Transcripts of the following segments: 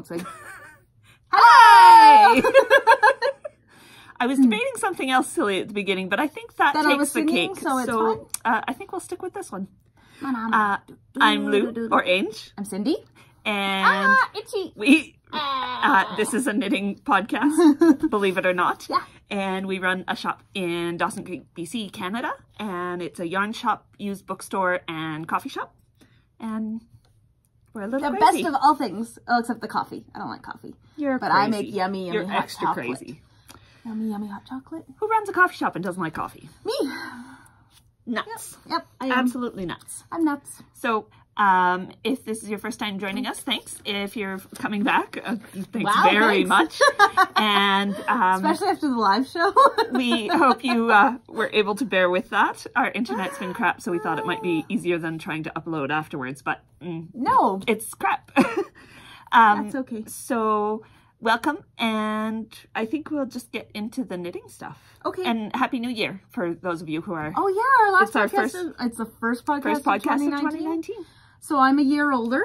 won't sing. Hi! I was debating something else silly at the beginning, but I think that takes the cake. So it's fine. I think we'll stick with this one. I'm Lou, or Ange. I'm Cindy. And itchy. This is a knitting podcast, believe it or not. Yeah. And we run a shop in Dawson Creek, BC, Canada. And it's a yarn shop, used bookstore, and coffee shop. And we're a little crazy. Best of all things. Oh, except the coffee. I don't like coffee. You're But crazy. I make yummy You're hot extra chocolate. crazy. Yummy hot chocolate. Who runs a coffee shop and doesn't like coffee? Me. Nuts. Yep. I am. Absolutely nuts. I'm nuts. So, if this is your first time joining us, thanks. If you're coming back, thanks very much. And especially after the live show. we hope you were able to bear with that. Our internet's been crap, so we thought it might be easier than trying to upload afterwards, but no, it's crap. That's okay. So, welcome, and I think we'll just get into the knitting stuff. Okay. And Happy New Year for those of you who are... Oh yeah, our last It's our podcast. It's the first podcast, First podcast of of 2019. So I'm a year older.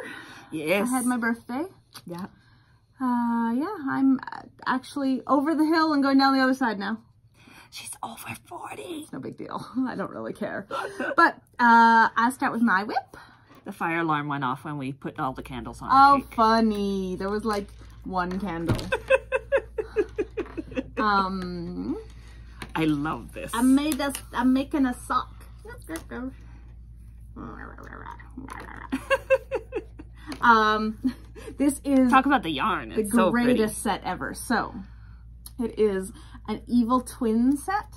Yes. I had my birthday. Yeah. Yeah, I'm actually over the hill and going down the other side now. She's over 40. It's no big deal. I don't really care. But I'll start with my whip. The fire alarm went off when we put all the candles on Oh, the cake. funny. There was like one candle. I love this. I'm making a sock. This is Talk about the yarn. the It's so greatest set ever. So it is an Evil Twin set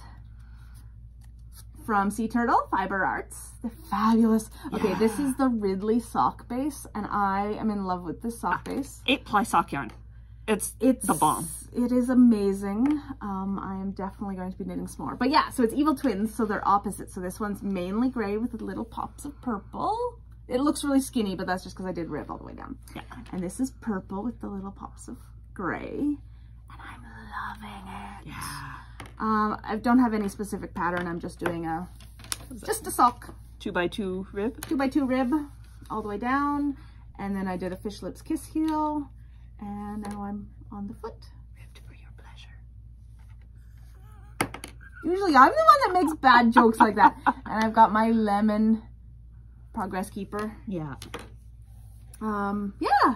from Sea Turtle Fiber Arts. They're fabulous. Okay, this is the Ridley sock base, and I am in love with this sock base. 8-ply sock yarn. It's the bomb. It is amazing. I am definitely going to be knitting some more. But yeah, so it's Evil Twins, so they're opposite. So this one's mainly gray with little pops of purple. It looks really skinny, but that's just because I did rib all the way down. Yeah. And this is purple with the little pops of gray. And I'm loving it. Yeah. I don't have any specific pattern. I'm just doing just a sock. 2x2 rib. 2x2 rib all the way down. And then I did a fish lips kiss heel. And now I'm on the foot. Ribbed for your pleasure. Usually I'm the one that makes bad jokes like that. And I've got my lemon progress keeper. Yeah. Yeah.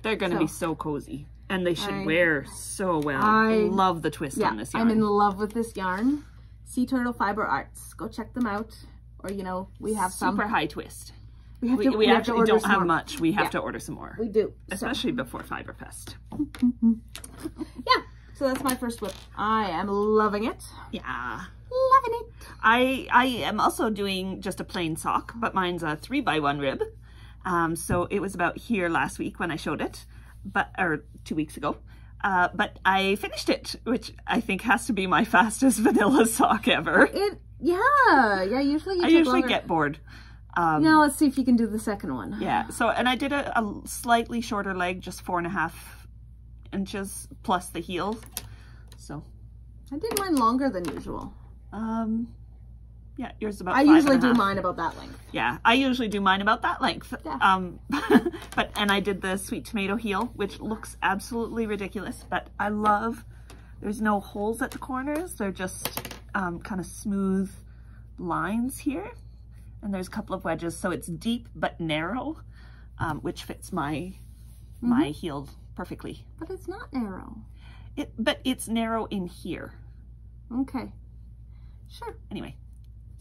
They're going to be so cozy. And they should wear so well. I love the twist on this yarn. I'm in love with this yarn. Sea Turtle Fiber Arts. Go check them out. Or, you know, we have some. Super high twist. We actually don't have much. We have to order some more. We do. Especially before Fiberfest. Yeah. So that's my first whip. I am loving it. Yeah. Loving it. I am also doing just a plain sock, but mine's a 3x1 rib. So it was about here last week when I showed it, or 2 weeks ago. But I finished it, which I think has to be my fastest vanilla sock ever. Usually I usually get bored. Now let's see if you can do the second one. Yeah, so, and I did a slightly shorter leg, just 4.5 inches plus the heel. So. I did mine longer than usual. Yeah, yours about 5.5. I usually do mine about that length. Yeah, I usually do mine about that length. Yeah. And I did the sweet tomato heel, which looks absolutely ridiculous, but I love, there's no holes at the corners. They're just kind of smooth lines here. And there's a couple of wedges, so it's deep but narrow, which fits my heel perfectly. But it's not narrow. But it's narrow in here. Okay. Sure. Anyway.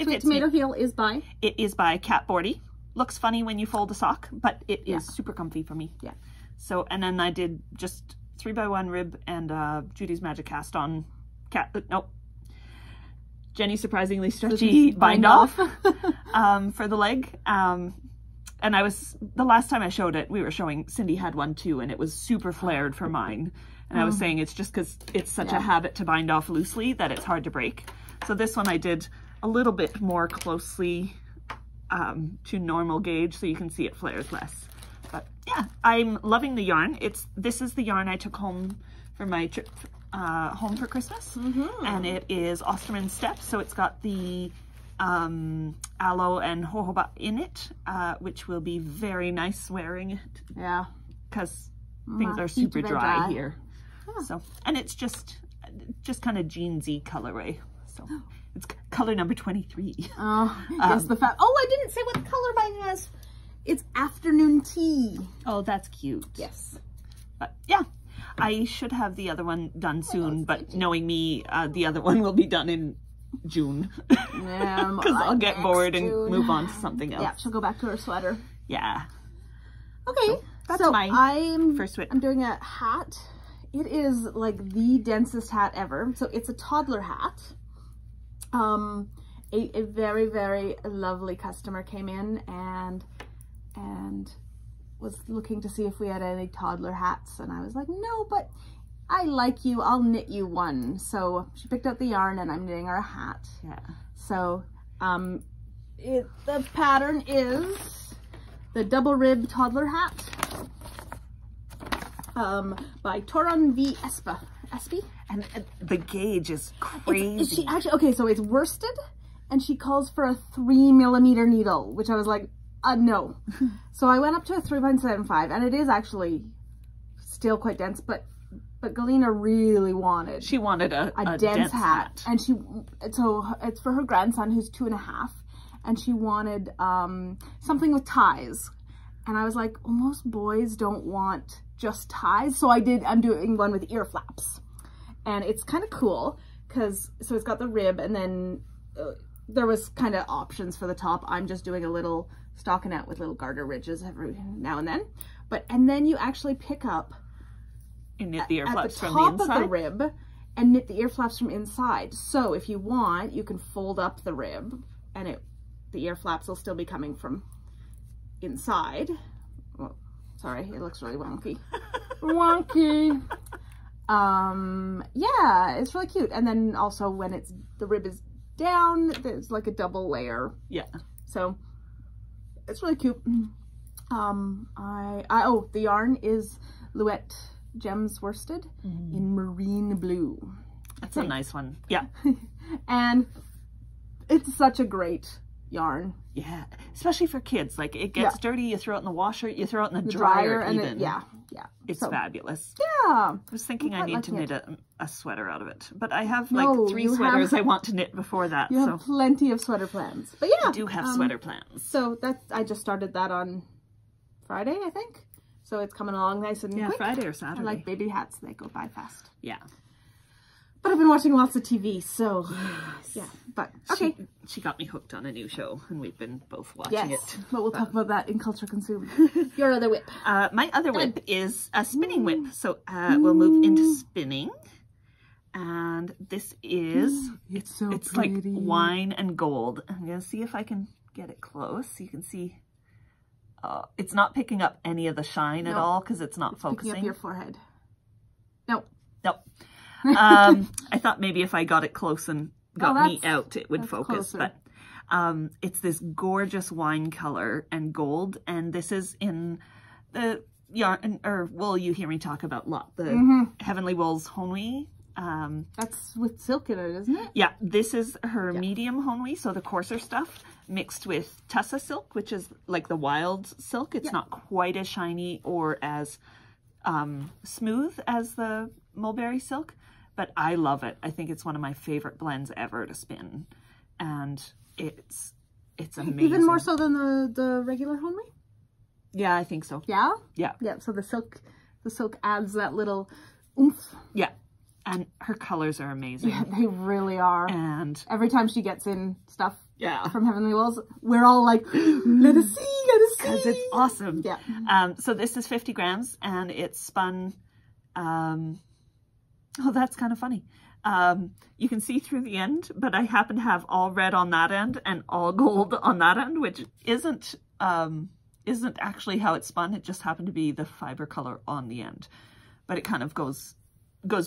Sweet Tomato Heel is by? It is by Cat Bordhi. Looks funny when you fold a sock, but it is super comfy for me. Yeah. So, and then I did just 3x1 rib and Judy's Magic Cast on Jeny Surprisingly Stretchy bind off for the leg. And the last time I showed it, we were showing, Cindy had one too, and it was super flared for mine. And I was saying it's just because it's such a habit to bind off loosely that it's hard to break. So this one I did a little bit more closely to normal gauge so you can see it flares less. But yeah, I'm loving the yarn. This is the yarn I took home for my trip home for Christmas. And it is Austermann Step, so it's got the aloe and jojoba in it, which will be very nice wearing it. Yeah. Because things are super dry here. So, and it's just kind of jeansy colorway. So it's color number 23. Oh, yes, the fact. Oh, I didn't say what color mine has. It's afternoon tea. Oh, that's cute. Yes. But yeah, I should have the other one done soon, but knowing me, the other one will be done in June. Yeah, because I'll get bored and June. move on to something else. Yeah, she'll go back to her sweater. Yeah. Okay, so that's my first whip. I'm doing a hat. It is like the densest hat ever. So it's a toddler hat. A very, very lovely customer came in and was looking to see if we had any toddler hats, and I was like, no, but I like you, I'll knit you one. So she picked out the yarn and I'm knitting her a hat. Yeah. So the pattern is the double rib toddler hat by Torunn v Espe. And the gauge is crazy. She actually, okay, so it's worsted and she calls for a 3mm needle, which I was like, no. So I went up to a 3.75 and it is actually still quite dense, but Galina really wanted. She wanted a dense hat. And so it's for her grandson who's 2.5, and she wanted something with ties. And I was like, well, most boys don't want just ties. So I'm doing one with ear flaps. And it's kind of cool because, so it's got the rib, and then there was kind of options for the top. I'm just doing a little stockinette with little garter ridges every now and then. And then you actually pick up and knit the ear flaps from the top inside of the rib and knit the ear flaps from inside. So if you want, you can fold up the rib and the ear flaps will still be coming from inside. Oh, sorry, it looks really wonky. Wonky. Yeah, it's really cute. And then also when the rib is down, there's like a double layer. Yeah. So it's really cute. Oh, the yarn is Louet Gems Worsted in marine blue. That's a nice one. Yeah. And it's such a great yarn. Yeah, especially for kids. Like, it gets dirty, you throw it in the washer, you throw it in the dryer and even. Yeah. It's fabulous. Yeah. I was thinking I need to knit a sweater out of it, but I have like 3 sweaters I want to knit before that. You have plenty of sweater plans. But yeah. I do have sweater plans. So I just started that on Friday, I think. So it's coming along nice and quick. Friday or Saturday. I like baby hats, they go by fast. Yeah. But I've been watching lots of TV, so yeah. But okay. She got me hooked on a new show, and we've been both watching it. But we'll talk about that in Culture Consumed. Your other whip. My other whip is a spinning whip. So we'll move into spinning. And this is, it's like wine and gold. I'm going to see if I can get it close so you can see. It's not picking up any of the shine at all because it's not focusing. Picking up your forehead. Nope. I thought maybe if I got it close and got me out, it would focus. Closer. But it's this gorgeous wine color and gold, and this is in the yarn or wool you hear me talk about a lot. The Heavenly Wool's Honwy. That's with silk in it, isn't it? Yeah, this is her medium Honwy, so the coarser stuff mixed with Tussa silk, which is like the wild silk. It's not quite as shiny or as smooth as the mulberry silk, but I love it. I think it's one of my favorite blends ever to spin, and it's amazing. Even more so than the regular Honwy? Yeah, I think so. Yeah? Yeah. Yeah, so the silk adds that little oomph. Yeah. And her colors are amazing. Yeah, they really are. And every time she gets in stuff from Heavenly Wool's, we're all like, let us see. Because it's awesome. Yeah. So this is 50 grams and it's spun, oh, that's kind of funny. You can see through the end, but I happen to have all red on that end and all gold on that end, which isn't actually how it's spun. It just happened to be the fiber color on the end, but it kind of goes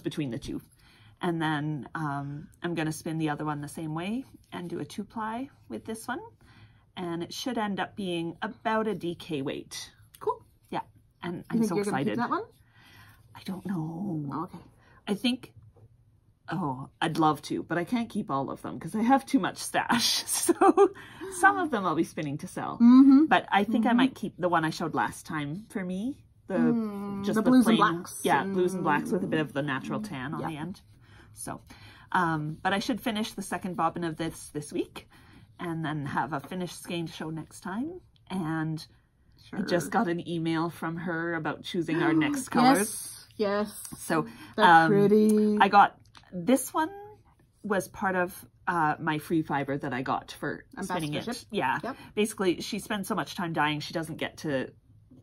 between the two. And then I'm going to spin the other one the same way and do a 2-ply with this one. And it should end up being about a DK weight. Cool. Yeah. And I'm so excited. Keep that one? I don't know. Oh, okay. I think, I'd love to, but I can't keep all of them because I have too much stash. So some of them I'll be spinning to sell. But I think I might keep the one I showed last time for me just the blues plain, and blacks. Yeah, blues and blacks with a bit of the natural tan on the end. So, but I should finish the second bobbin of this week, and then have a finished skein to show next time. And I just got an email from her about choosing our next colors. Yes. So they're pretty. I got this one was part of my free fiber that I got for spinning it. Yeah. Yep. Basically, she spends so much time dyeing, she doesn't get to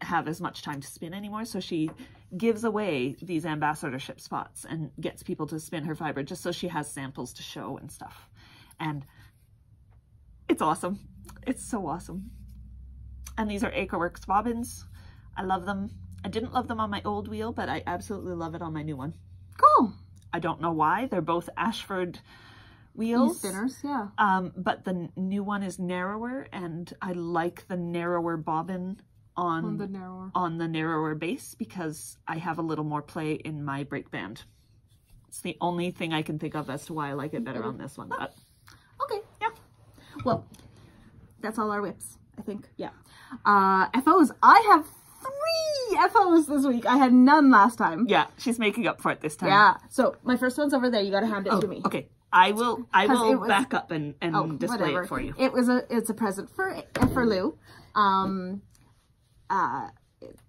have as much time to spin anymore. So she gives away these ambassadorship spots and gets people to spin her fiber just so she has samples to show and stuff. And it's awesome. It's so awesome. And these are Acreworks bobbins. I love them. I didn't love them on my old wheel, but I absolutely love it on my new one. Cool. I don't know why. They're both Ashford wheels. Spinners, yeah. But the new one is narrower, and I like the narrower bobbin on the narrower base because I have a little more play in my brake band. It's the only thing I can think of as to why I like it better on this one. But okay, yeah. Well, that's all our whips, I think. Yeah. FOs. I have 3 FOs this week. I had none last time. Yeah, she's making up for it this time. Yeah. So my first one's over there. You got to hand it to me. Okay. I will back up and display it for you. It's a present for Lou.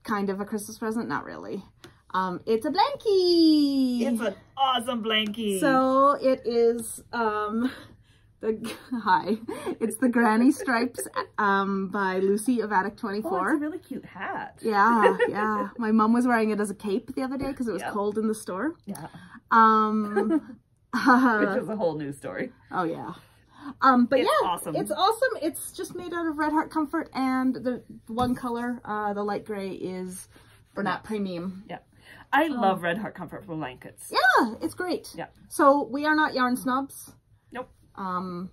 Kind of a Christmas present, not really. It's a blankie. It's an awesome blankie. So it is it's the Granny Stripes by Lucy of Attic 24. Oh, it's a really cute hat. Yeah, yeah. My mom was wearing it as a cape the other day because it was cold in the store. Yeah. Which is a whole new story. Oh yeah. But it's yeah, awesome. It's awesome. It's just made out of Red Heart Comfort, and the one color, the light gray, is Bernat Premium. Yeah. I love Red Heart Comfort for blankets. Yeah, it's great. Yeah. So we are not yarn snobs. Nope. Well,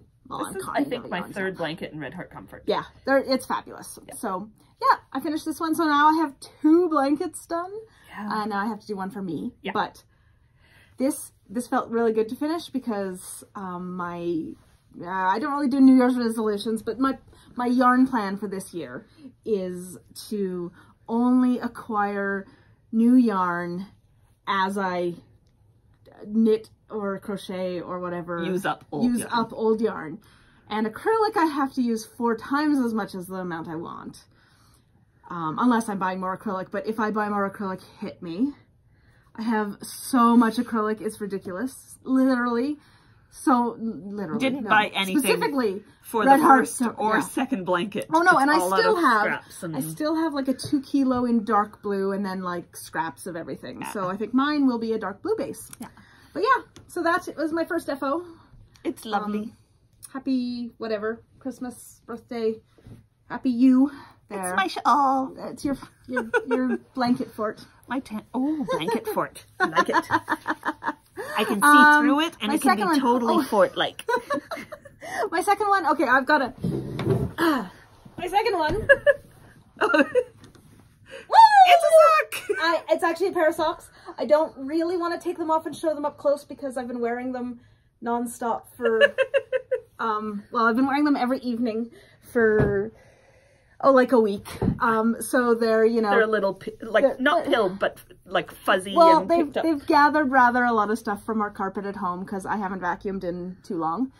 this is, I think, my third blanket in Red Heart Comfort. Yeah, it's fabulous. Yeah. So yeah, I finished this one. So now I have 2 blankets done. Yeah. Now I have to do one for me. Yeah. But this felt really good to finish because I don't really do New Year's resolutions, but my yarn plan for this year is to only acquire new yarn as I knit or crochet or whatever. Use up old yarn. And acrylic I have to use 4 times as much as the amount I want. Unless I'm buying more acrylic, but if I buy more acrylic, hit me. I have so much acrylic, it's ridiculous. Literally. Didn't buy anything specifically for the first or second blanket. Oh no, and I still have like a 2 kilo in dark blue and then like scraps of everything. Yeah. So I think mine will be a dark blue base. Yeah. But yeah, so that was my first FO. It's lovely. Happy whatever, Christmas, birthday, happy you. There. It's my shawl. It's your blanket fort. Blanket fort. I like it. I can see through it, and it can be totally fort-like. My second one, okay, I've got my second one. It's a sock! It's actually a pair of socks. I don't really want to take them off and show them up close because I've been wearing them non-stop for, well, I've been wearing them every evening for, like a week. So they're, they're a little, not pilled, but like fuzzy. Well, they've gathered rather a lot of stuff from our carpet at home because I haven't vacuumed in too long.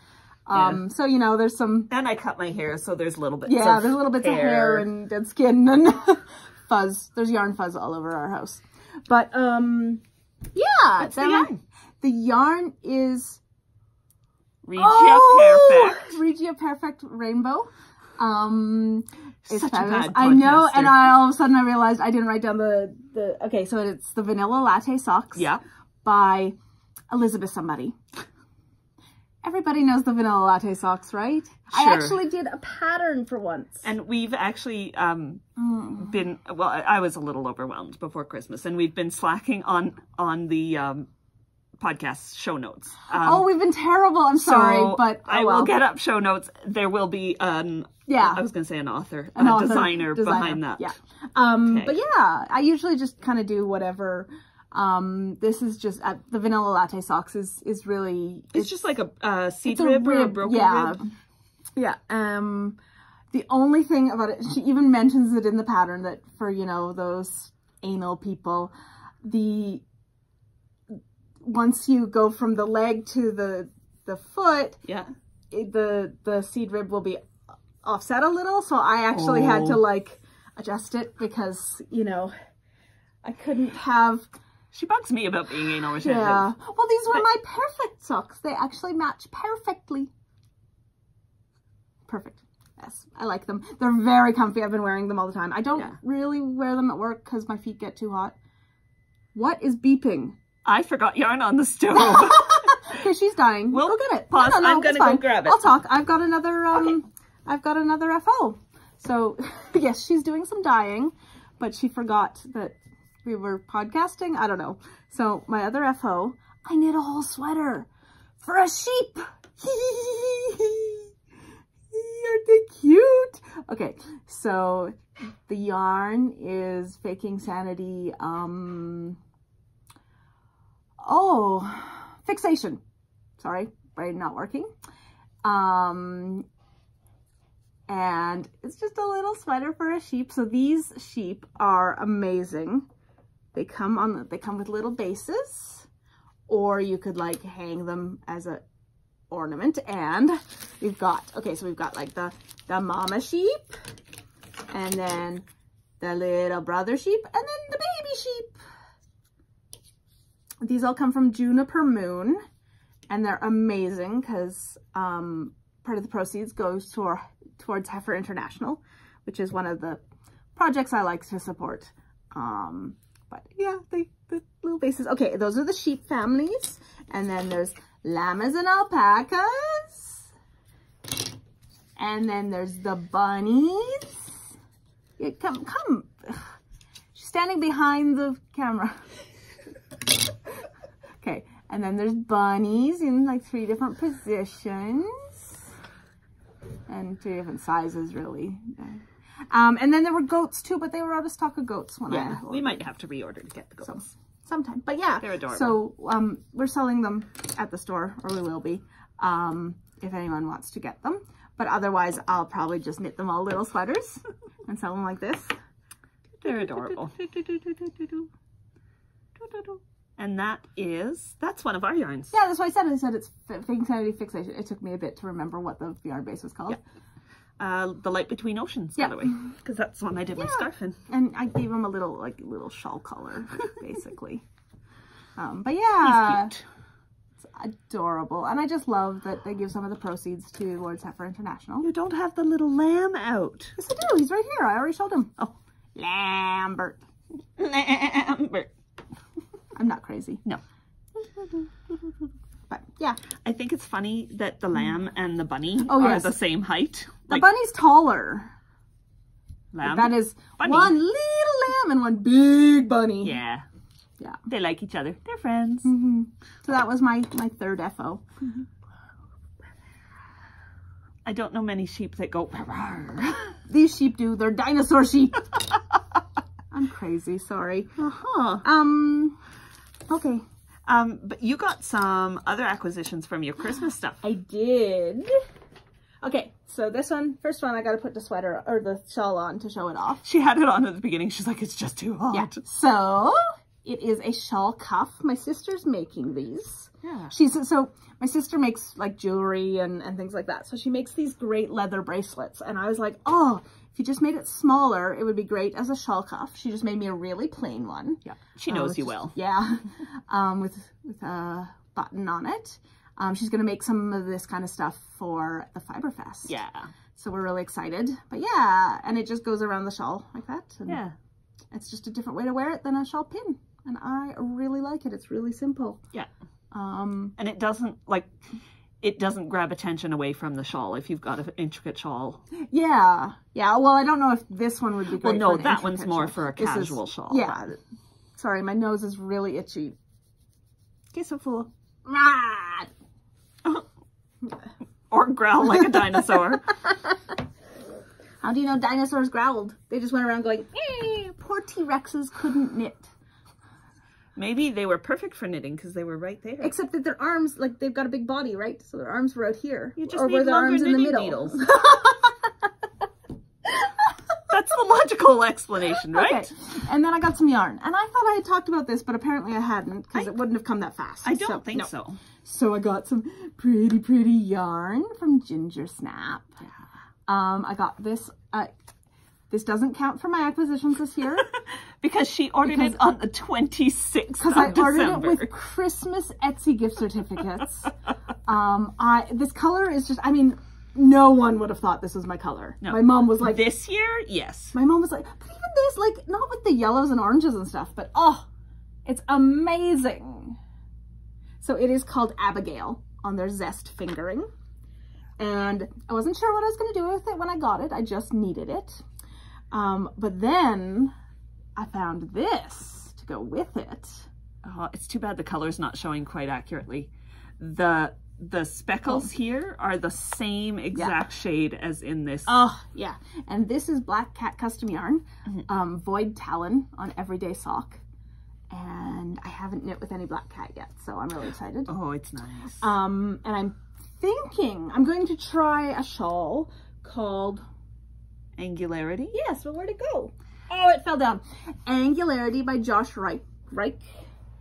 So, there's some... And I cut my hair, so there's little bits there's little bits of hair and dead skin and fuzz. There's yarn fuzz all over our house. But, yeah. What's the yarn? The yarn is... Regia Pairfect. Regia Pairfect Rainbow. It's such fabulous. a bad I know, and all of a sudden I realized I didn't write down the okay, so it's the Vanilla Latte Socks by Elizabeth somebody. Everybody knows the Vanilla Latte Socks, right? Sure. I actually did a pattern for once. And we've actually been, well, I was a little overwhelmed before Christmas, and we've been slacking on the podcast show notes. We've been terrible. I'm sorry, but I will get up show notes. There will be I was going to say an author, a designer behind that. Yeah. But yeah, I usually just kind of do whatever. This is just the Vanilla Latte Socks is really. It's just like a seed rib or a broken rib. Yeah. The only thing about it, she even mentions it in the pattern that for those anal people, once you go from the leg to the foot, yeah, the seed rib will be offset a little. So I actually had to like adjust it because, you know, I couldn't have. She bugs me about being anal retentive. Yeah. Well, these were my Pairfect socks. They actually match perfectly. Perfect. Yes, I like them. They're very comfy. I've been wearing them all the time. I don't really wear them at work because my feet get too hot. What is beeping? I forgot yarn on the stove. Okay, she's dying. We'll go get it. Pause. No, I'm gonna go grab it. I'll talk. I've got another. I've got another FO. So yes, she's doing some dyeing, but she forgot that we were podcasting. I don't know. So my other FO, I knit a whole sweater for a sheep. Aren't they cute? Okay, so the yarn is Faking Sanity. Fixation. Sorry, brain not working. And it's just a little sweater for a sheep. So these sheep are amazing. They come with little bases, or you could like hang them as a ornament. And we've got, so we've got like the mama sheep, and then the little brother sheep, and then the baby sheep. These all come from Juniper Moon, and they're amazing because part of the proceeds goes towards Heifer International, which is one of the projects I like to support. But yeah, the little bases. Okay, those are the sheep families, and then there's llamas and alpacas, and then there's the bunnies. Yeah, come. She's standing behind the camera. Okay, and then there's bunnies in like 3 different positions and 3 different sizes, really. And then there were goats too, but they were out of stock of goats when we might have to reorder to get the goats. So, sometime. But yeah, they're adorable. So we're selling them at the store, or we will be, if anyone wants to get them. But otherwise, I'll probably just knit them all little sweaters and sell them like this. They're adorable. And that's one of our yarns. Yeah, that's what I said. I said it's Sanity Fixation. It took me a bit to remember what the yarn base was called. Yeah. The Light Between Oceans, by the way, because that's the one I did my scarf in. And I gave him a little shawl color, basically. But yeah, he's cute. It's adorable, and I just love that they give some of the proceeds to Lord's Heifer International. You don't have the little lamb out. Yes, I do. He's right here. I already showed him. Oh, Lambert. I'm not crazy. No. But yeah. I think it's funny that the lamb and the bunny are the same height. The bunny's taller. Lamb. That is bunny. One little lamb and one big bunny. Yeah. Yeah. They like each other. They're friends. So that was my third FO. I don't know many sheep that go. These sheep do. They're dinosaur sheep. I'm crazy. Sorry. Okay. But you got some other acquisitions from your Christmas stuff. I did. Okay, so this one, first one, I got to put the sweater or the shawl on to show it off. She had it on at the beginning. She's like, it's just too hot. Yeah. So it is a shawl cuff. My sister's making these. Yeah. So my sister makes like jewelry and things like that. So she makes these great leather bracelets. And I was like, oh, if you just made it smaller, it would be great as a shawl cuff. She just made me a really plain one. Yeah, she knows you well. Yeah, with a button on it. She's going to make some of this kind of stuff for the Fiber Fest. Yeah. So we're really excited. But yeah, and it just goes around the shawl like that. And yeah. It's just a different way to wear it than a shawl pin. And I really like it. It's really simple. Yeah. And it doesn't grab attention away from the shawl if you've got an intricate shawl. Yeah. Yeah. Well, I don't know if this one would be great. Well, no, that one's more for a casual shawl. Yeah. Sorry, my nose is really itchy. Get so full. Ah! Or growl like a dinosaur. How do you know dinosaurs growled? They just went around going, eh. Poor T-Rexes couldn't knit. Maybe they were perfect for knitting because they were right there. Except that their arms, like they've got a big body, right? So their arms were out here. You just or need were their longer arms in the knitting middle? needles. That's the logical explanation, right? Okay. And then I got some yarn. And I thought I had talked about this, but apparently I hadn't, because it wouldn't have come that fast. I don't think so. So I got some pretty, pretty yarn from Gingersnapthat. Yeah. I got this. This doesn't count for my acquisitions this year. Because she ordered it on the 26th of Because I ordered December. it with Christmas Etsy gift certificates. This color is just, I mean, no one would have thought this was my color. No. My mom was like... This year, yes. My mom was like, but even this, like, not with the yellows and oranges and stuff, but oh, it's amazing. So it is called Abigail on their Zest fingering. And I wasn't sure what I was going to do with it when I got it. I just needed it. But then I found this to go with it. Oh, it's too bad the color's not showing quite accurately. The speckles here are the same exact shade as in this. Oh, yeah. And this is Black Cat Custom Yarn, Void Talon on Everyday Sock. And I haven't knit with any Black Cat yet, so I'm really excited. Oh, it's nice. And I'm thinking I'm going to try a shawl called... Angularity? Yes, well, where'd it go? Oh, it fell down. Angularity by Josh Reichs.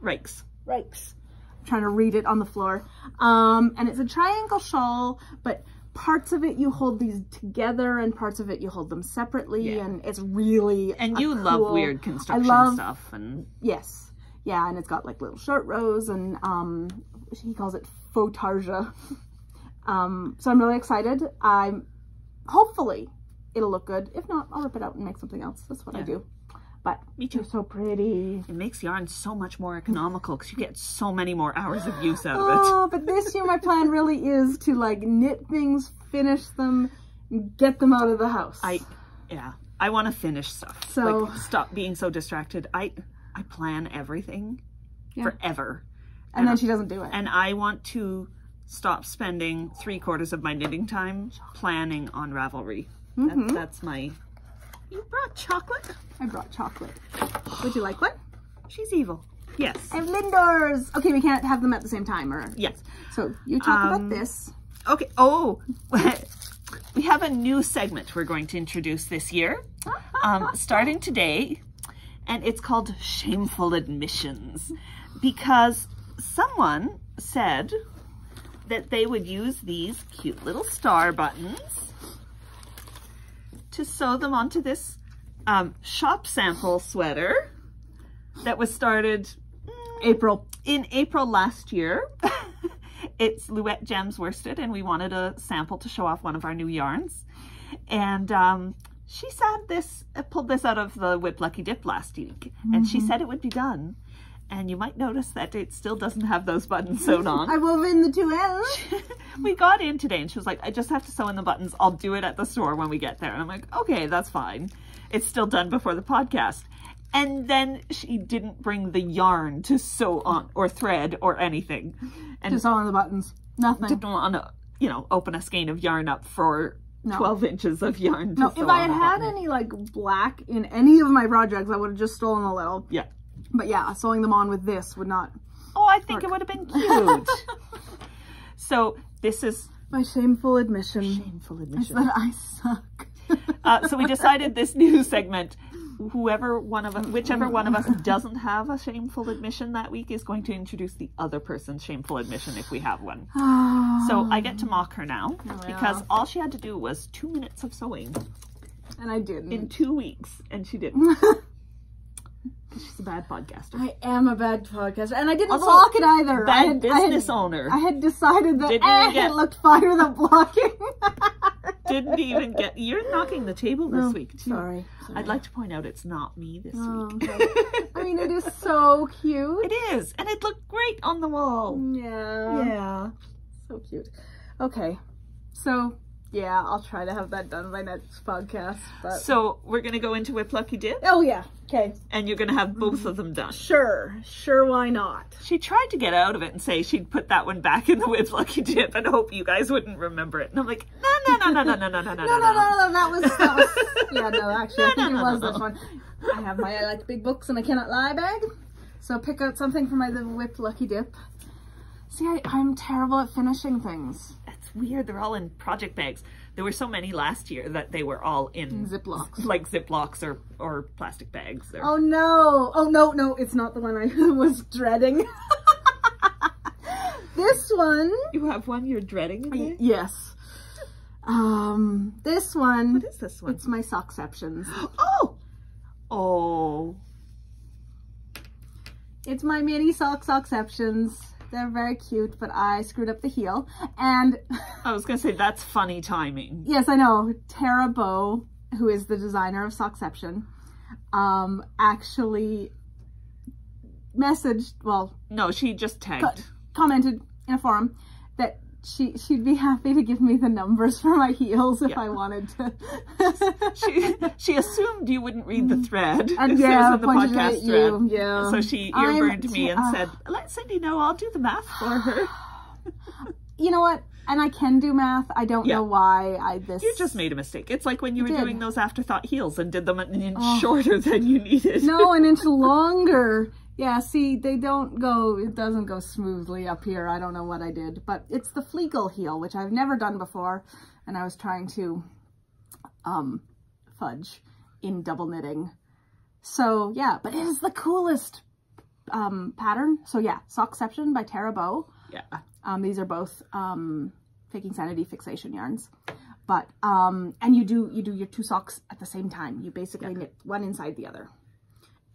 I'm trying to read it on the floor. And it's a triangle shawl, but parts of it you hold these together and parts of it you hold them separately. Yeah. And it's really And you love weird construction stuff. And yes. Yeah, and it's got like little short rows and he calls it faux tarja. So I'm really excited. Hopefully it'll look good. If not, I'll rip it out and make something else. That's what I do. But me too. They're so pretty. It makes yarn so much more economical because you get so many more hours of use out of it. Oh, but this year my plan really is to like knit things, finish them, get them out of the house. I want to finish stuff. So like, stop being so distracted. I plan everything forever. And then she doesn't do it. And I want to stop spending 3/4 of my knitting time planning on Ravelry. That's my... You brought chocolate? I brought chocolate. Would you like one? She's evil. Yes. I have Lindors. Okay, we can't have them at the same time, or... Yes. So, you talk about this. Okay. Oh, we have a new segment we're going to introduce this year, starting today, and it's called Shameful Admissions, because someone said that they would use these cute little star buttons to sew them onto this shop sample sweater that was started in April last year. It's Louet Gems Worsted, and we wanted a sample to show off one of our new yarns. And she said pulled this out of the Whip Lucky Dip last week, and she said it would be done. And you might notice that it still doesn't have those buttons sewn on. I wove in the 2 ends. We got in today and she was like, I just have to sew in the buttons. I'll do it at the store when we get there. And I'm like, okay, that's fine. It's still done before the podcast. And then she didn't bring the yarn to sew on or thread or anything. And to sew on the buttons. Nothing. Didn't want to, open a skein of yarn up for 12 inches of yarn. No, if I had had any like black in any of my projects, I would have just stolen a little. Yeah. But yeah, sewing them on with this would not. Oh, I think it would have been cute. So this is my shameful admission. Shameful admission. That I suck. So we decided this new segment, whichever one of us doesn't have a shameful admission that week is going to introduce the other person's shameful admission if we have one. So I get to mock her now because all she had to do was 2 minutes of sewing. And I didn't. In 2 weeks, and she didn't. She's a bad podcaster. I am a bad podcaster. And I didn't block it either. Bad business owner. I had decided that it looked fine without blocking. Didn't even get... You're knocking the table this week, too. Sorry. I'd like to point out it's not me this week. Okay. I mean, it is so cute. It is. And it looked great on the wall. Yeah. Yeah. So cute. Okay. So... yeah, I'll try to have that done by next podcast. But... so we're going to go into Whip Lucky Dip? Oh, yeah. Okay. And you're going to have both of them done? Sure. Sure, why not? She tried to get out of it and say she'd put that one back in the Whip Lucky Dip and hope you guys wouldn't remember it. And I'm like, no. That was yeah, no, actually, I think it was this one. I have my I Like Big Books and I Cannot Lie bag. So pick out something for my Whip Lucky Dip. See, I'm terrible at finishing things. That's weird. They're all in project bags. There were so many last year that they were all in Ziplocs. like Ziplocs or plastic bags. Or... Oh no! Oh no, it's not the one I was dreading. This one. You have one you're dreading again? Yes. This one. What is this one? It's my Soxceptions. Oh! Oh. It's my mini Soxceptions. They're very cute, but I screwed up the heel. And I was going to say, that's funny timing. Yes, I know. Tara Bow, who is the designer of Soxception, actually messaged, well... No, she just tagged. Commented in a forum that she'd be happy to give me the numbers for my heels if I wanted to. she assumed you wouldn't read the thread. And yeah, it was in the pointed podcast at you. thread. Yeah. So she earburned me and said, let Cindy know, I'll do the math for her. You know what? And I can do math. I don't know why You just made a mistake. It's like when you were doing those afterthought heels and did them an inch shorter than you needed. No, an inch longer. Yeah, see, it doesn't go smoothly up here. I don't know what I did, but it's the Fleagle heel, which I've never done before, and I was trying to fudge in double knitting. So yeah, but it is the coolest pattern. So yeah, Soxception by Tara Bow. Yeah. These are both Faking Sanity Fixation yarns. But and you do your two socks at the same time. You basically knit one inside the other.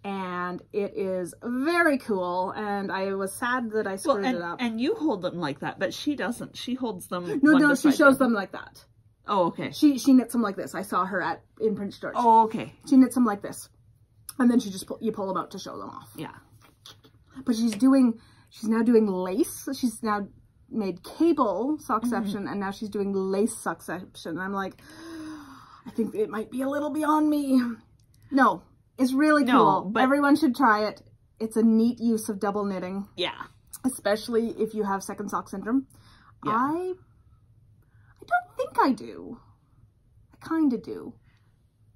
And it is very cool, and I was sad that I screwed it up. And you hold them like that, but she doesn't. She holds them. No, she shows them like that. Oh, okay. She knits them like this. I saw her in Prince George. Oh, okay. She knits them like this, and then she just you pull them out to show them off. Yeah. But she's now doing lace. She's now made cable Soxception, and now she's doing lace Soxception. And I'm like, I think it might be a little beyond me. No. It's really cool. But everyone should try it. It's a neat use of double knitting. Yeah. Especially if you have second sock syndrome. Yeah. I don't think I do. I kind of do.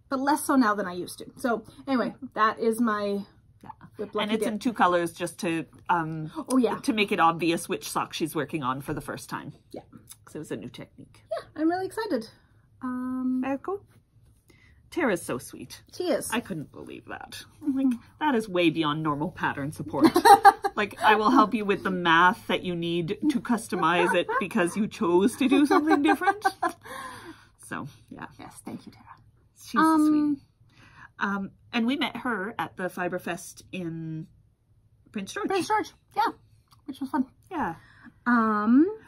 But less so now than I used to. So anyway, that is my... And it's in two colors just to to make it obvious which sock she's working on for the first time. Yeah. Because it was a new technique. Yeah, I'm really excited. Very cool. Tara's so sweet. She is. I couldn't believe that. Like, that is way beyond normal pattern support. Like, I will help you with the math that you need to customize it because you chose to do something different. So, yeah. Yes, thank you, Tara. She's sweet. And we met her at the Fiberfest in Prince George. Prince George, yeah. Which was fun. Yeah.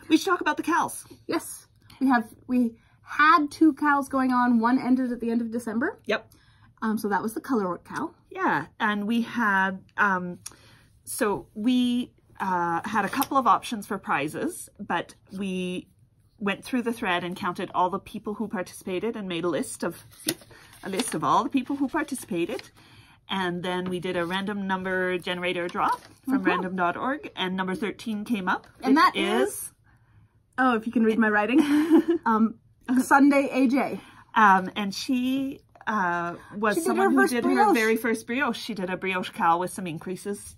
We should talk about the cows. Yes. We had two cows going on. One ended at the end of December. Yep. So that was the color cow. Yeah. And we had, so we had a couple of options for prizes, but we went through the thread and counted all the people who participated and made a list of all the people who participated. And then we did a random number generator draw from random.org, and number 13 came up. And that is, oh, if you can read my writing, Sunday AJ. And she was someone who did her very first brioche. She did a brioche cow with some increases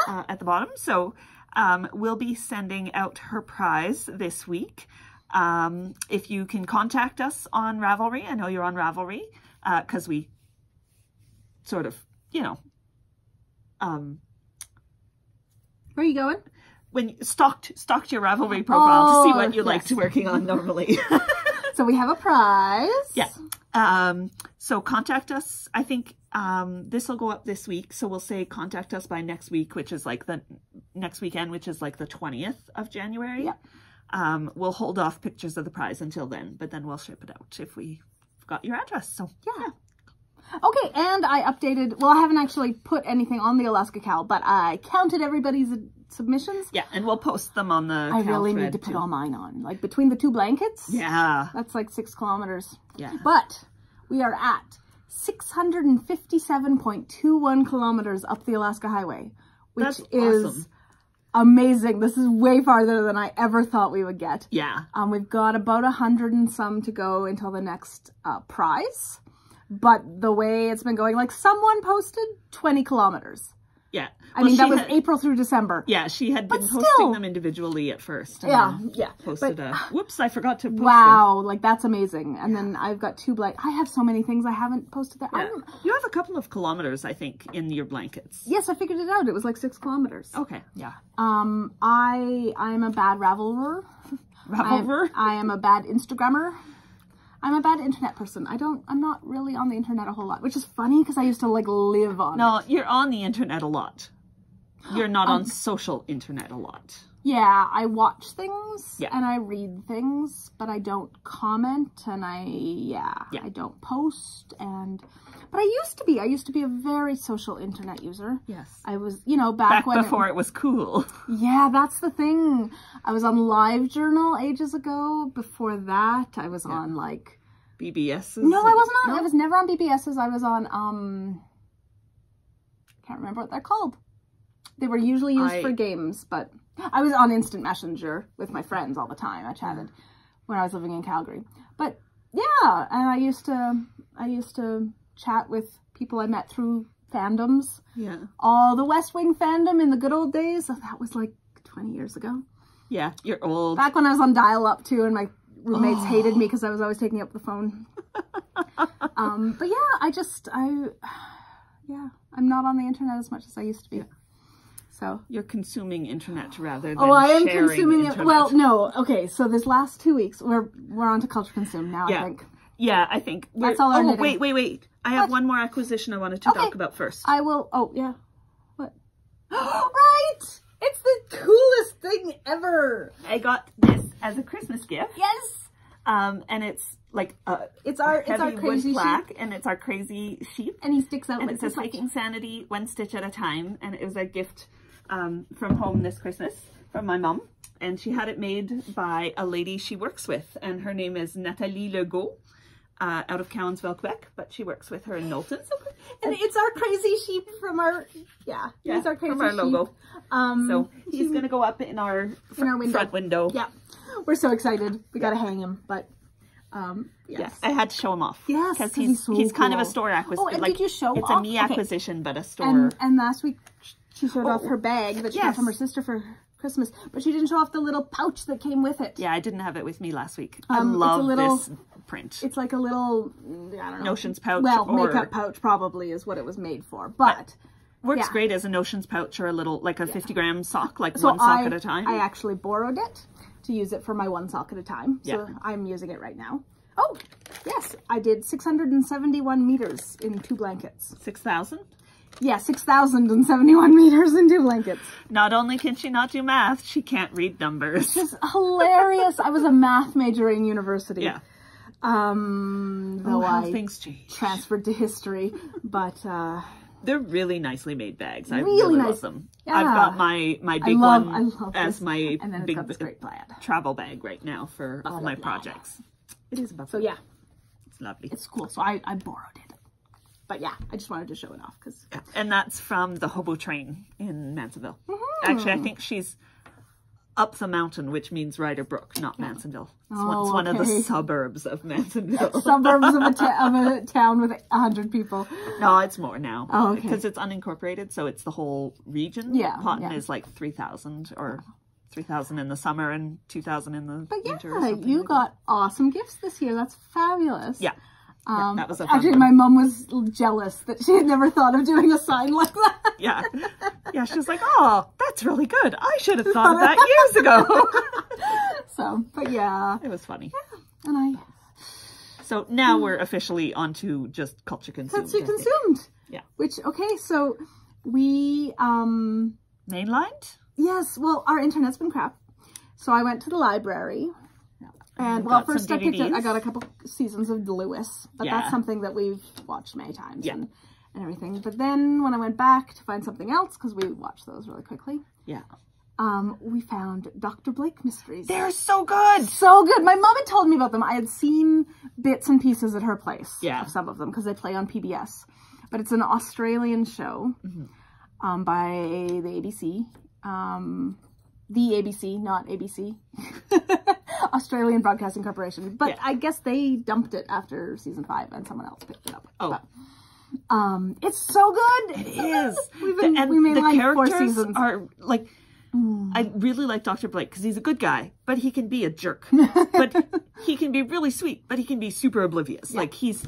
at the bottom. So we'll be sending out her prize this week. If you can contact us on Ravelry, I know you're on Ravelry, because we sort of, you know, where are you going? When you stalked your Ravelry profile to see what you liked working on normally. So we have a prize. Yeah. So contact us. I think this will go up this week. So we'll say contact us by next week, which is like the next weekend, which is like the 20th of January. Yeah. We'll hold off pictures of the prize until then, but then we'll ship it out if we got your address. So yeah. Okay, and I updated, well, I haven't actually put anything on the Alaska Cow, but I counted everybody's submissions. Yeah, and we'll post them on the I really need to put all mine on. Like, between the two blankets? Yeah. That's like 6 kilometers. Yeah. But we are at 657.21 kilometers up the Alaska Highway, which is amazing. This is way farther than I ever thought we would get. Yeah. We've got about 100 and some to go until the next prize. But the way it's been going, like someone posted 20 kilometers. Yeah. I mean, that was April through December. Yeah, she had been posting them individually at first. And yeah. Posted whoops, I forgot to post them. Like that's amazing. And then I've got 2 I have so many things I haven't posted there. Yeah. You have a couple of kilometers, I think, in your blankets. Yes, I figured it out. It was like 6 kilometers. Okay, yeah. I'm a bad Ravelrer. Ravelrer? I am a bad Instagrammer. I'm a bad internet person. I'm not really on the internet a whole lot, which is funny because I used to like live on it. No, you're on the internet a lot. You're not on social internet a lot. Yeah, I watch things and I read things, but I don't comment and I don't post but I used to be a very social internet user. Yes. I was, back when before it was cool. Yeah, that's the thing. I was on LiveJournal ages ago. Before that, I was on like BBS's. No, I wasn't on. I was never on BBS's. I was on can't remember what they're called. They were usually used for games, but I was on Instant Messenger with my friends all the time. I chatted when I was living in Calgary. But yeah, and I used to chat with people I met through fandoms. Yeah. All the West Wing fandom in the good old days. So that was like 20 years ago. Yeah, you're old. Back when I was on dial-up too, and my roommates hated me because I was always taking up the phone. But yeah, I'm not on the internet as much as I used to be. Yeah. So you're consuming internet rather than I am sharing consuming internet. it. Well, no. Okay, so this last 2 weeks, we're on to culture consume now, I think. Yeah, I think. That's all our knitting. Wait. I have one more acquisition I wanted to talk about first. I will. Oh, yeah. What? Right! It's the coolest thing ever. I got this as a Christmas gift. Yes! And it's like it's our crazy plaque, sheep. and it's our crazy sheep. And he sticks out and like it says Making Sanity one stitch at a time. And it was a gift from home this Christmas from my mom. And she had it made by a lady she works with. And her name is Nathalie Legault. Out of Cowansville, Quebec, but she works with her in Knowlton. And it's our crazy sheep from our, he's our crazy from our logo. Sheep. So he's going to go up in our front window. Yeah. We're so excited. We got to hang him, but yes. I had to show him off. Yes, because he's kind of a store acquisition. Oh, and did you show it's off? A me acquisition, but a store. And last week she showed off her bag that she got from her sister for Christmas, but she didn't show off the little pouch that came with it. Yeah, I didn't have it with me last week. I love this print. It's like a little, I don't know. Notions pouch. Well, makeup pouch probably is what it was made for, but works great as a Notions pouch or a little, like a 50-gram sock, like one sock at a time. I actually borrowed it to use it for my one sock at a time, so I'm using it right now. Oh, yes, I did 671 meters in 2 blankets. 6,000? Yeah, 6,071 meters in 2 blankets. Not only can she not do math, she can't read numbers. It's hilarious. I was a math major in university. Yeah. Though how things change. Transferred to history, but they're really nicely made bags. I really love them. Yeah. I've got my big one as my and then big this great plaid travel bag right now for all my projects. It is buffalo. So yeah, it's lovely. It's cool. So I borrowed it. But yeah, I just wanted to show it off because. Yeah. And that's from the Hobo Train in Mansonville. Actually, I think she's up the mountain, which means Ryder Brook, not Mansonville. It's one of the suburbs of Mansonville. Suburbs of a town with 100 people. No, it's more now. Oh, okay. Because it's unincorporated, so it's the whole region. Yeah. Potton is like 3,000 or 3,000 in the summer and 2,000 in the winter. But yeah, you got awesome gifts this year. That's fabulous. Yeah. That was a fun actually, one. my mom was jealous that she had never thought of doing a sign like that. Yeah. Yeah, she was like, oh, that's really good. I should have thought of that years ago. So, but yeah. It was funny. Yeah. And So now we're officially on to just culture consumed. Culture consumed. Yeah. Which, okay, so we... Mainlined? Yes, well, our internet's been crap. So I went to the library. And well, first I got a couple seasons of Lewis, but that's something that we've watched many times and everything. But then when I went back to find something else, because we watched those really quickly, we found Dr. Blake Mysteries. They're so good! So good! My mom had told me about them. I had seen bits and pieces at her place of some of them, because they play on PBS. But it's an Australian show by the ABC. The ABC, not ABC. Australian Broadcasting Corporation. But I guess they dumped it after season 5 and someone else picked it up. Oh. But, It's so good. It is. We made the like 4 characters seasons. are like, I really like Dr. Blake because he's a good guy, but he can be a jerk. But he can be really sweet, but he can be super oblivious. Yeah. Like he's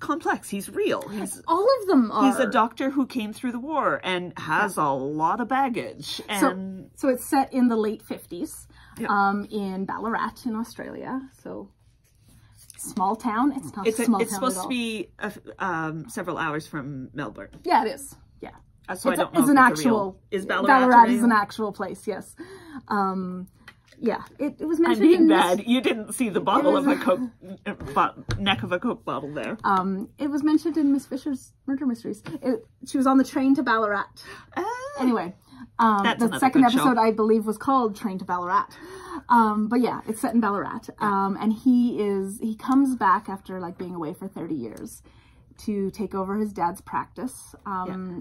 complex. He's real. All of them are. He's a doctor who came through the war and has a lot of baggage. And so it's set in the late 50s, in Ballarat in Australia. So small town. It's not a small town. It's supposed to be several hours from Melbourne. Yeah, it is. Yeah. So I don't know. It's an actual. Is Ballarat? Ballarat is an actual place. Yes. Yeah, it was mentioned. I'm being bad. You didn't see the bottle of a Coke, neck of a Coke bottle there. It was mentioned in Miss Fisher's Murder Mysteries. She was on the train to Ballarat. Anyway, the second episode I believe was called Train to Ballarat. But yeah, it's set in Ballarat. And he comes back after like being away for 30 years to take over his dad's practice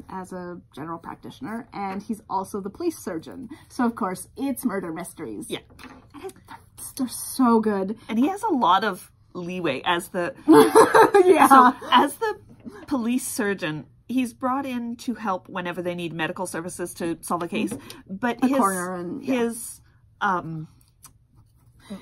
as a general practitioner, and he's also the police surgeon. So of course it's murder mysteries. Yeah, and they're so good. And he has a lot of leeway as the So as the police surgeon. He's brought in to help whenever they need medical services to solve a case, but his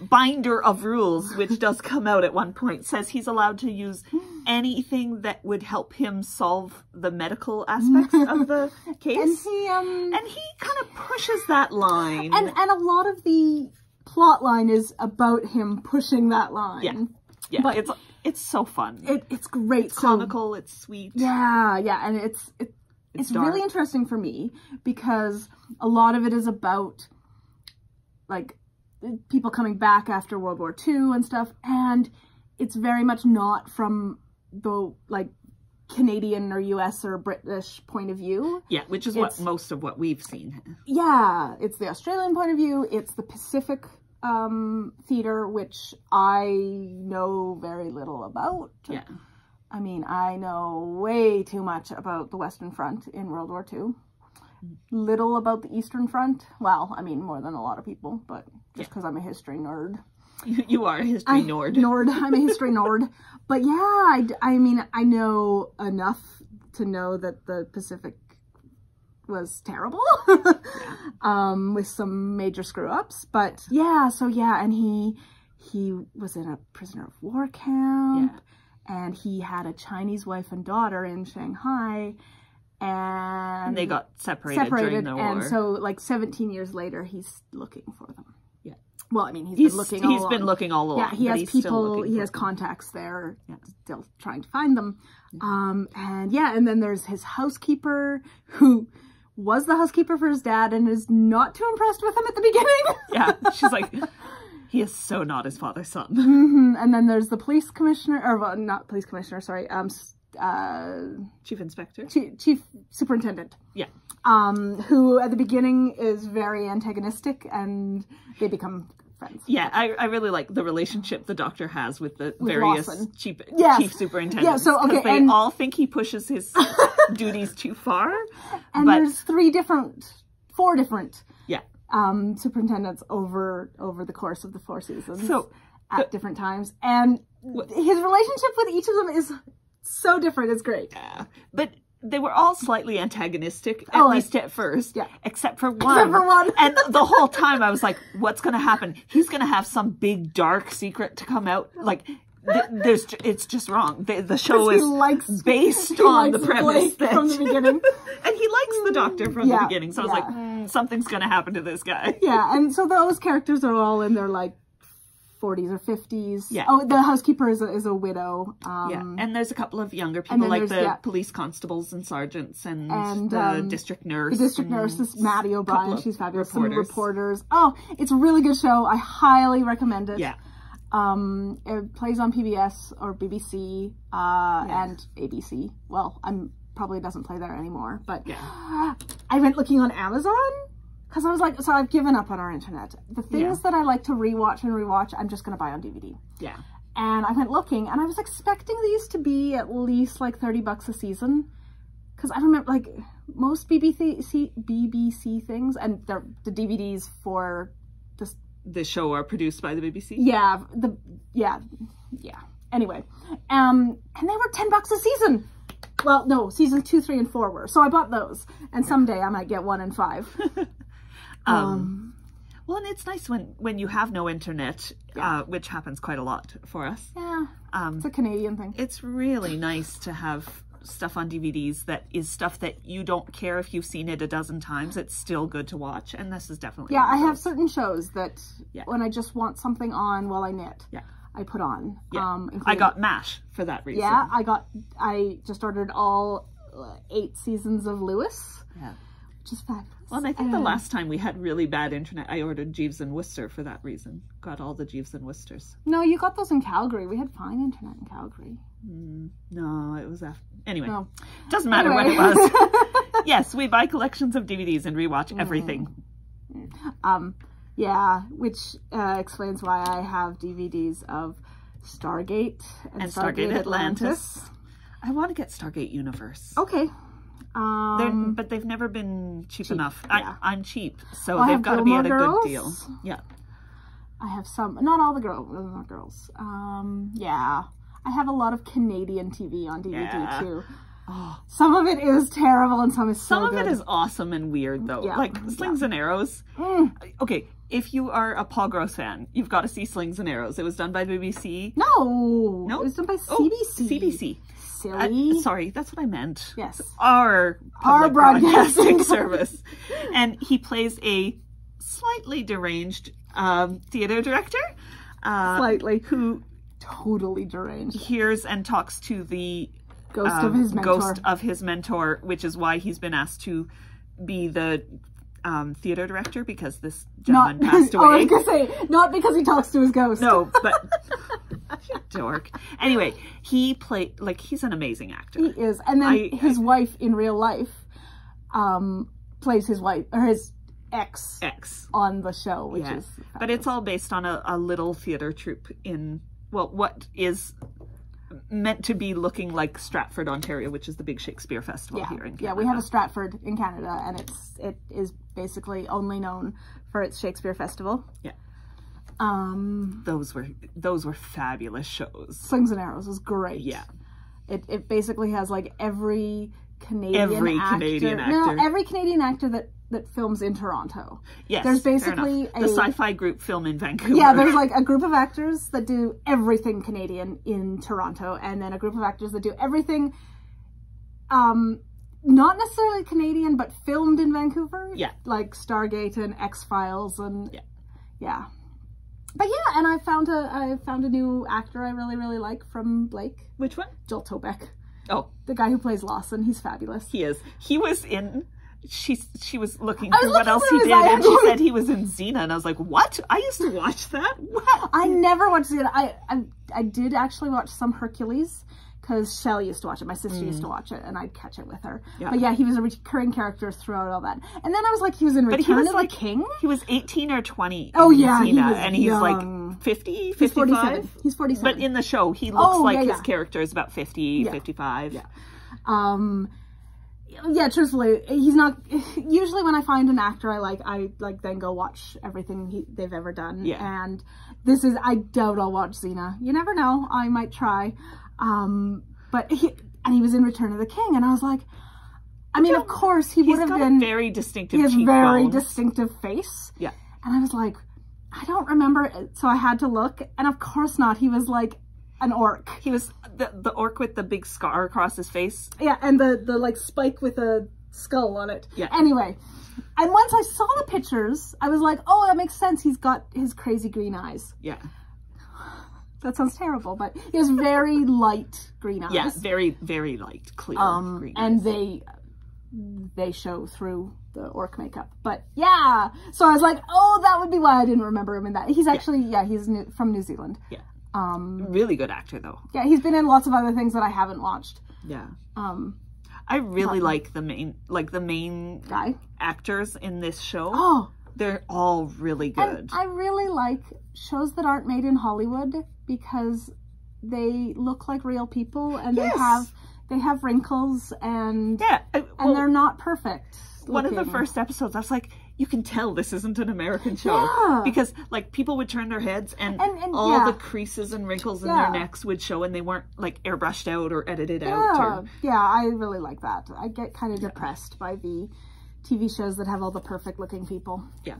binder of rules, which does come out at one point, says he's allowed to use anything that would help him solve the medical aspects of the case. And he kind of pushes that line. And a lot of the plot line is about him pushing that line. Yeah, but it's so fun. It's great. It's comical, it's sweet. Yeah, and it's really interesting for me because a lot of it is about like people coming back after World War II and stuff, and it's very much not from the like Canadian or US or British point of view. Yeah, which is most of what we've seen. Yeah, it's the Australian point of view, it's the Pacific theater, which I know very little about. Yeah. I mean, I know way too much about the Western Front in World War II. Little about the Eastern Front. Well, I mean, more than a lot of people, but just because I'm a history nerd. You are a history nerd. I'm a history nerd. But yeah, I mean, I know enough to know that the Pacific was terrible. With some major screw-ups. But yeah, and he was in a prisoner of war camp. Yeah. And he had a Chinese wife and daughter in Shanghai. And they got separated during the war. And so like 17 years later, he's looking for them. Yeah. Well, I mean, he's been looking all along. Yeah, he has people, he has contacts there, still trying to find them. Yeah. And then there's his housekeeper who was the housekeeper for his dad and is not too impressed with him at the beginning. Yeah. She's like, he is so not his father's son. And then there's the police commissioner, or well, not police commissioner, sorry, chief inspector, chief superintendent, who at the beginning is very antagonistic, and they become friends. Yeah, I really like the relationship the doctor has with the various chief superintendents. Yeah, so okay, they all think he pushes his duties too far. And there's 4 different superintendents over the course of the 4 seasons. So at different times, and his relationship with each of them is so different. It's great. Yeah, but they were all slightly antagonistic, at least at first. Yeah, except for one. And the whole time I was like, "What's going to happen? He's going to have some big dark secret to come out." Like, it's just wrong. The show is based on the premise from the beginning, and he likes the doctor from the beginning. So I was like, something's going to happen to this guy. Yeah, and so those characters are all in their like 40s or 50s. Yeah. Oh, the housekeeper is a widow. And there's a couple of younger people, like the police constables and sergeants and the district nurse. The district nurse is Maddie O'Brien. She's fabulous. Some reporters. Oh, it's a really good show. I highly recommend it. Yeah. It plays on PBS or BBC and ABC. Well, probably doesn't play there anymore, but I went looking on Amazon. Because I was like, so I've given up on our internet. The things that I like to rewatch, I'm just going to buy on DVD. Yeah. And I went looking, and I was expecting these to be at least like $30 a season. Because I remember, like, most BBC things, and the DVDs for the show are produced by the BBC? Yeah. Anyway. And they were $10 a season. well, no, season 2, 3, and 4 were. So I bought those, and someday I might get 1 and 5. Well, and it's nice when you have no internet, which happens quite a lot for us. Yeah, it's a Canadian thing. It's really nice to have stuff on DVDs that is stuff that you don't care if you've seen it a dozen times. It's still good to watch, and this is definitely I have certain shows that when I just want something on while I knit, I put on. I got MASH for that reason. Yeah, I just ordered all 8 seasons of Lewis. Yeah. Which is fabulous. Well, and I think the last time we had really bad internet, I ordered Jeeves and Wooster for that reason. Got all the Jeeves and Woosters. No, you got those in Calgary. We had fine internet in Calgary. No, it was after. Anyway, doesn't matter what it was. Yes, we buy collections of DVDs and rewatch everything. Yeah, which explains why I have DVDs of Stargate and Stargate Atlantis. I want to get Stargate Universe. Okay. But they've never been cheap enough. Yeah. I'm cheap, so they've got to be at a good deal. Yeah. I have some, not all the girls. Yeah. I have a lot of Canadian TV on DVD too. Oh. Some of it is terrible and some is so good. Some of it is awesome and weird though. Like Slings and Arrows. Okay, if you are a Paul Gross fan, you've got to see Slings and Arrows. It was done by the BBC. No, it was done by CBC. CBC. Silly. Sorry, that's what I meant. Yes. Our broadcasting service. And he plays a slightly deranged theater director. Slightly. Who totally deranged. Hears and talks to the ghost of his mentor, which is why he's been asked to be the theater director, because this gentleman passed away. I was gonna say, not because he talks to his ghost. No, but you dork. Anyway, he's an amazing actor. He is. And then his wife in real life plays his wife, or his ex on the show, which is fabulous. But it's all based on a little theater troupe in, well, what is meant to be looking like Stratford, Ontario, which is the big Shakespeare festival here in Canada. Yeah, we have a Stratford in Canada, and it is basically only known for its Shakespeare festival. Yeah. Those were fabulous shows. Slings and Arrows was great. Yeah. It basically has like every Canadian actor. No, every Canadian actor that films in Toronto. Yes, there's basically the sci-fi group film in Vancouver. Yeah, there's like a group of actors that do everything Canadian in Toronto, and then a group of actors that do everything not necessarily Canadian, but filmed in Vancouver. Yeah. Like Stargate and X-Files and yeah. But yeah, and I found a new actor I really, really like from Blake. Which one? Joel Tobeck. Oh. The guy who plays Lawson. He's fabulous. He is. He was in... She was looking for what else he did, and she said he was in Xena, and I was like, what? I used to watch that? Wow. I never watched Xena. I did actually watch some Hercules, because Shelley used to watch it. My sister used to watch it, and I'd catch it with her. Yeah. But yeah, he was a recurring character throughout all that. And then I was like, he was in Return of the King? He was 18 or 20 Oh yeah, Xena, and he's like 50, 55? He's 47. But in the show, he looks like his character is about 50, 55. Yeah. Yeah, truthfully, he's not... Usually when I find an actor I like then go watch everything they've ever done. Yeah. And this is... I doubt I'll watch Xena. You never know. I might try. But he was in Return of the King, and I was like... I mean, of course, he would have been... He's got a very distinctive cheekbones. He has very distinctive face. Yeah. And I was like, I don't remember it, so I had to look. And of course not. He was like an orc. He was the orc with the big scar across his face. Yeah, and the like spike with a skull on it. Yeah. Anyway, and once I saw the pictures, I was like, oh, that makes sense. He's got his crazy green eyes. Yeah. That sounds terrible, but he has very light green eyes. Yeah, very, very light, clear green and eyes. They show through the orc makeup. But yeah, so I was like, oh, that would be why I didn't remember him in that. He's actually, he's from New Zealand. Yeah. Really good actor though. Yeah, he's been in lots of other things that I haven't watched. Yeah. I really like the main guy actors in this show. Oh, they're all really good. And I really like shows that aren't made in Hollywood because they look like real people, and they have wrinkles, and and they're not perfect looking. One of the first episodes, I was like, you can tell this isn't an American show. Yeah. Because, like, people would turn their heads and all yeah. the creases and wrinkles in Yeah. their necks would show, and they weren't, like, airbrushed out or edited Yeah. out. Or... Yeah, I really like that. I get kind of depressed by the TV shows that have all the perfect looking people. Yeah.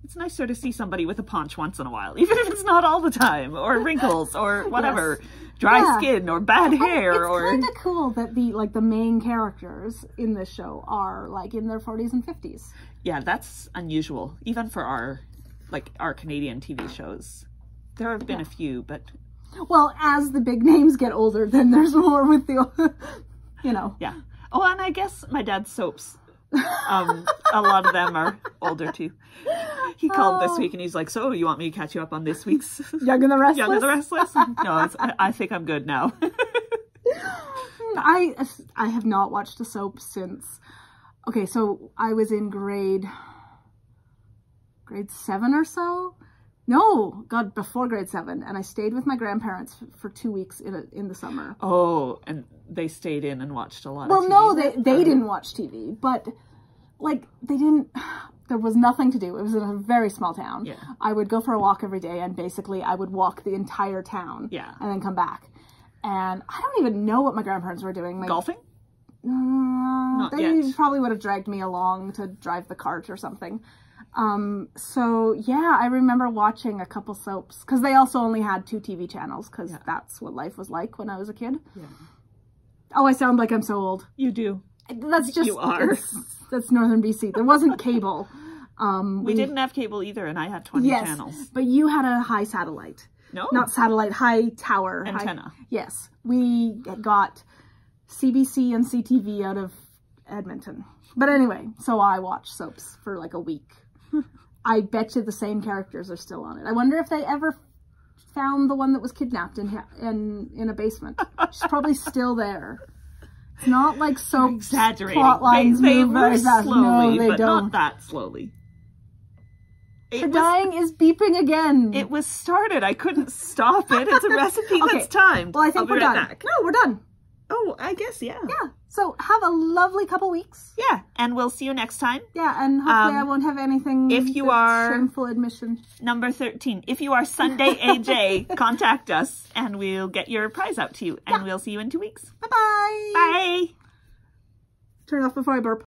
It's nice to see somebody with a paunch once in a while, even if it's not all the time, or wrinkles, or whatever, yes. dry skin, or bad hair, it's or... kind of cool that the main characters in this show are, like, in their 40s and 50s. Yeah, that's unusual, even for our Canadian TV shows. There have been a few, but... Well, as the big names get older, then there's more with the, you know. Yeah. Oh, and I guess my dad's soaps. A lot of them are older too. He called this week and he's like, so you want me to catch you up on this week's Young and the Restless? Young and the Restless? No, I think I'm good now. I have not watched a soap since, okay, so I was in grade 7 or so. No, God, before grade 7, and I stayed with my grandparents for 2 weeks in the summer. Oh, and they stayed in and watched a lot of TV. Well, no, they didn't watch TV, but, like, they didn't, there was nothing to do. It was in a very small town. Yeah. I would go for a walk every day, and basically I would walk the entire town. Yeah. And then come back. And I don't even know what my grandparents were doing. Golfing? They probably would have dragged me along to drive the cart or something. So yeah, I remember watching a couple soaps because they also only had 2 TV channels because that's what life was like when I was a kid. Yeah. Oh, I sound like I'm so old. You do. That's just, you are. That's Northern BC. There wasn't cable. We didn't have cable either, and I had 20 channels. But you had a high satellite. No. Not satellite, high tower. Antenna. Yes. We got CBC and CTV out of Edmonton. But anyway, so I watched soaps for like a week. I bet you the same characters are still on it. I wonder if they ever found the one that was kidnapped in a basement. She's probably still there. It's not like soap exaggerating. Plot lines they move very fast. Slowly, no, they but don't. Not that slowly. The dying is beeping again. It was started. I couldn't stop it. It's a recipe that's timed. Well, I think we're done. Back. No, we're done. Oh, I guess, yeah. Yeah. So have a lovely couple weeks. Yeah, and we'll see you next time. Yeah, and hopefully I won't have anything if you are shameful admission. Number 13. If you are Sunday AJ, contact us and we'll get your prize out to you. And we'll see you in 2 weeks. Bye-bye. Bye. Turn it off before I burp.